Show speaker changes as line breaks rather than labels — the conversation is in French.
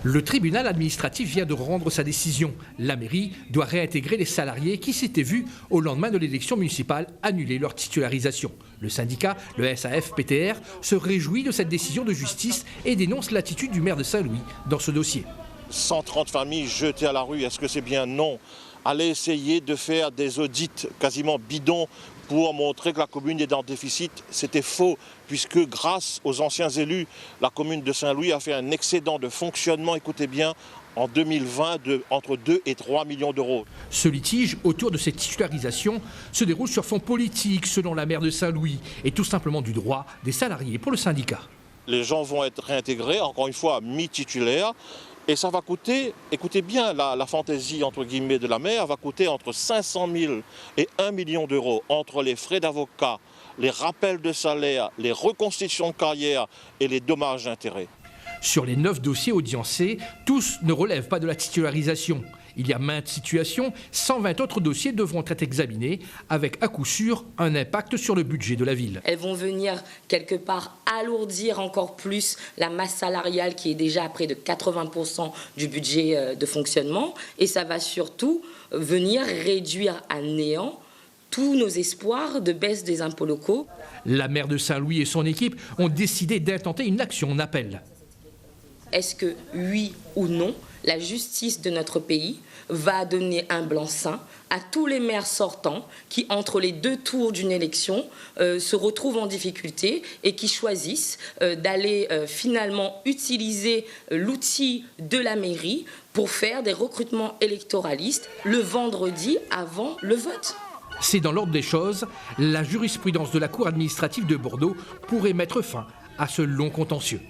Le tribunal administratif vient de rendre sa décision. La mairie doit réintégrer les salariés qui s'étaient vus au lendemain de l'élection municipale annuler leur titularisation. Le syndicat, le SAF-PTR, se réjouit de cette décision de justice et dénonce l'attitude du maire de Saint-Louis dans ce dossier.
130 familles jetées à la rue, est-ce que c'est bien? Non. Allez essayer de faire des audits quasiment bidons pour montrer que la commune est dans le déficit. C'était faux, puisque grâce aux anciens élus, la commune de Saint-Louis a fait un excédent de fonctionnement, écoutez bien, en 2020 entre 2 et 3 millions d'euros.
Ce litige autour de cette titularisation se déroule sur fond politique, selon la maire de Saint-Louis, et tout simplement du droit des salariés pour le syndicat.
Les gens vont être réintégrés, encore une fois, mi-titulaires. Et ça va coûter, écoutez bien, la fantaisie entre guillemets de la maire va coûter entre 500 000 et 1 million d'euros entre les frais d'avocat, les rappels de salaire, les reconstitutions de carrière et les dommages d'intérêt.
Sur les 9 dossiers audiencés, tous ne relèvent pas de la titularisation. Il y a maintes situations, 120 autres dossiers devront être examinés avec à coup sûr un impact sur le budget de la ville.
Elles vont venir quelque part alourdir encore plus la masse salariale qui est déjà à près de 80% du budget de fonctionnement et ça va surtout venir réduire à néant tous nos espoirs de baisse des impôts locaux.
La maire de Saint-Louis et son équipe ont décidé d'intenter une action en appel.
Est-ce que, oui ou non, la justice de notre pays va donner un blanc-seing à tous les maires sortants qui, entre les deux tours d'une élection, se retrouvent en difficulté et qui choisissent d'aller finalement utiliser l'outil de la mairie pour faire des recrutements électoralistes le vendredi avant le vote.
C'est dans l'ordre des choses, la jurisprudence de la Cour administrative de Bordeaux pourrait mettre fin à ce long contentieux.